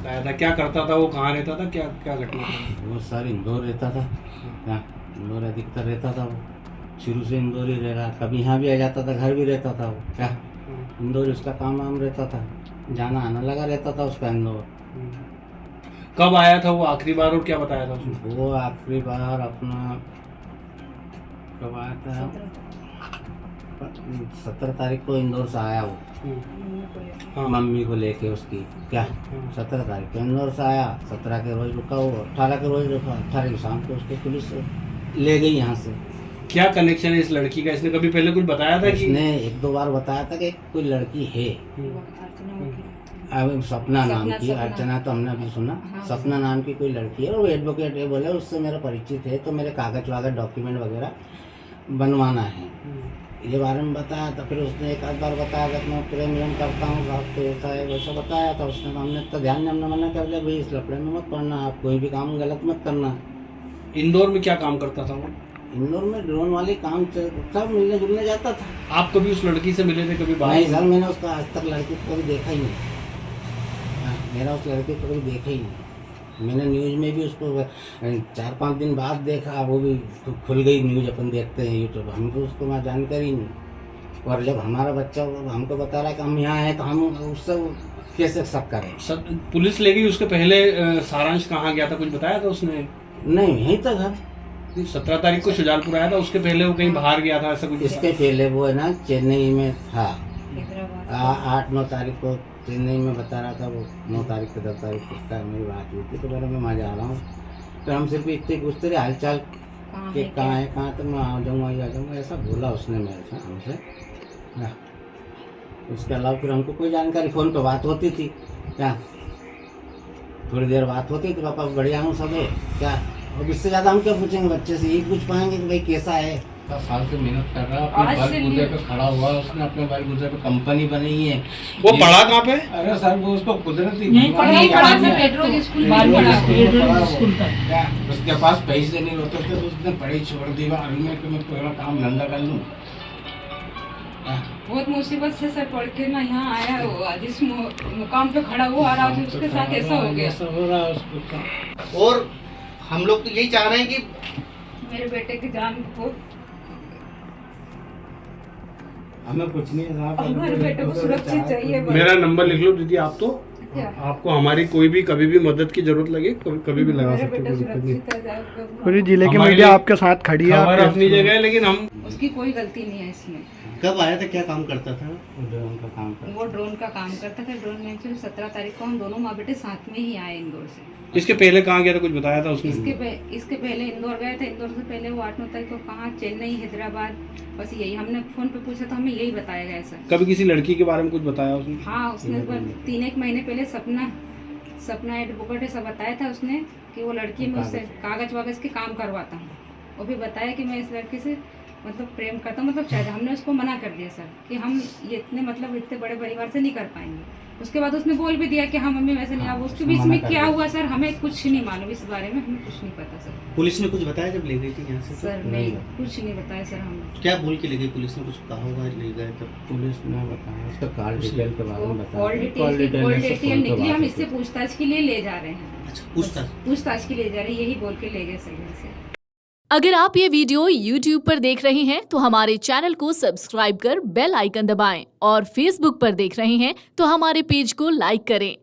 बताया था? क्या करता था वो, कहाँ रहता था, क्या क्या घटना थी? वो सर इंदौर रहता था। क्या इंदौर अधिकतर रहता था वो, शुरू से इंदौर ही रह रहा। कभी यहाँ भी आ जाता था, घर भी रहता था वो। क्या इंदौर उसका काम वाम रहता था, जाना आना लगा रहता था उसका इंदौर। कब आया था वो आखिरी बार और क्या बताया था उसने? वो आखिरी बार अपना कब आया था? 17 तारीख को इंदौर से आया वो, हाँ। मम्मी को लेके उसकी। क्या 17 तारीख को इंदौर से आया, 17 के रोज रुका वो, 18 के रोज रुका, 18 की शाम को उसको पुलिस ले गई यहाँ से। क्या कनेक्शन है इस लड़की का? इसने कभी पहले कुछ बताया था कि? इसने एक दो बार बताया था कि कोई लड़की है, अब सपना नाम की, अर्चना तो हमने अभी सुना, सपना नाम की कोई लड़की है और वो एडवोकेट है। बोले उससे मेरा परिचित है, तो मेरे कागज वागज डॉक्यूमेंट वगैरह बनवाना है, ये बारे में बताया था। फिर उसने एक आध बार बताया था मैं प्रेम व्रेम करता हूँ, साहब तो ऐसा है वैसा बताया था उसने। तो हमने तो ध्यान में हमने मना कर दिया, भाई इस लफड़े में मत पड़ना, आप कोई भी काम गलत मत करना। इंदौर में क्या काम करता था वो? इंदौर में ड्रोन वाले काम सब मिलने जुलने जाता था। आप कभी उस लड़की से मिले थे, कभी बात? नहीं सर, मैंने उसका आज तक लड़की को कभी देखा ही नहीं। मेरा उस लड़के को कभी देखा ही नहीं। मैंने न्यूज़ में भी उसको 4-5 दिन बाद देखा, वो भी खुल गई न्यूज़, अपन देखते हैं यूट्यूब, हमको उसको वहाँ जानकारी नहीं। और जब हमारा बच्चा हमको बता रहा है कि हम यहाँ हैं, तो हम उससे कैसे शक करें? पुलिस ले गई। उसके पहले सारांश कहाँ गया था, कुछ बताया था उसने? नहीं, यहीं तक है। 17 तारीख को शुजालपुर आया था, उसके पहले वो कहीं बाहर गया था ऐसा कुछ? इसके पहले वो है ना चेन्नई में था, 8-9 तारीख को चेन्नई में बता रहा था वो। 9 तारीख को 10 तारीख को मेरी बात हुई थी, तो बोला मैं वहाँ जा रहा हूँ। तो हम सिर्फ इतने पूछते रहे हालचाल कि कहाँ है कहाँ, तो मैं आ जाऊँगा आ जाऊँगा, ऐसा बोला उसने मेरे से हमसे। उसके अलावा फिर हमको कोई जानकारी, फ़ोन पे बात होती थी, क्या थोड़ी देर बात होती थी, पापा बढ़िया हूँ सब है क्या। अब इससे ज़्यादा हम क्या पूछेंगे बच्चे से? यही पूछ पाएंगे कि भाई कैसा है। 10 साल से मेहनत कर रहा है, अपने बलबूते पे खड़ा हुआ है उसने, अपने बलबूते पे कंपनी बनाई है। वो पढ़ा कहाँ पे? अरे सर वो उसको कुदरती उसके पास पैसे नहीं होते थे तो उसने पढ़ाई छोड़ दी, अभी मैं थोड़ा काम धंधा कर लूँ। बहुत मुसीबत से सर पढ़ के ना यहाँ आया वो, आज इस मुकाम पे खड़ा हुआ और आज उसके साथ ऐसा हो गया। ऐसा हो रहा है उसको। और हम लोग तो यही चाह रहे हैं कि मेरे बेटे की जान को, हमें कुछ नहीं है, हमारे बेटे को सुरक्षित चाहिए। मेरा नंबर लिख लो दीदी आप, तो आपको हमारी कोई भी कभी भी मदद की जरूरत लगे कभी भी लगा सकते हो। पूरी जिले की मीडिया आपके साथ खड़ी है, खबर अपनी जगह है, लेकिन हम उसकी कोई गलती नहीं है इसमें। कब आया था, क्या काम करता था? वो ड्रोन का काम करता। वो ड्रोन का काम करता था। ड्रोन में एक्चुअली 17 तारीख को हम दोनों माँ बेटे साथ में ही आए इंदौर से। इसके पहले कहाँ गया था, कुछ बताया था उसने? इसके पहले इंदौर गए थे। इंदौर से पहले वो 8-9 तारीख को कहाँ, चेन्नई, हैदराबाद, बस यही हमने फोन पे पूछा तो हमें यही बताया गया सर। कभी किसी लड़की के बारे में कुछ बताया उसने? हाँ, उसने 3-1 महीने पहले सपना एडवोकेट ऐसा बताया था उसने कि वो लड़की में उससे कागज वागज के काम करवाता हूँ। वो भी बताया कि मैं इस लड़की से मतलब प्रेम करता हूँ, मतलब शायद हमने उसको मना कर दिया सर कि हम ये इतने बड़े परिवार से नहीं कर पाएंगे। उसके बाद उसने बोल भी दिया कि हाँ मम्मी वैसे नहीं। अब उसके बीच में क्या हुआ सर हमें कुछ नहीं मालूम, इस बारे में हमें कुछ नहीं पता सर। पुलिस ने कुछ बताया जब ले गई थी यहाँ से? सर नहीं, कुछ नहीं बताया सर हमें। क्या बोल के ले गई पुलिस ने, कुछ कहा होगा ले गए तब? पुलिस ने बताया उसका कॉल डिटेल के बारे में बताया। कॉल डिटेल निकली, हम इससे पूछताछ के लिए ले जा रहे हैं। अच्छा, पूछताछ के लिए जा रहे हैं, यही बोल के ले गए सर घर से। अगर आप ये वीडियो YouTube पर देख रहे हैं तो हमारे चैनल को सब्सक्राइब कर बेल आइकन दबाएं और Facebook पर देख रहे हैं तो हमारे पेज को लाइक करें।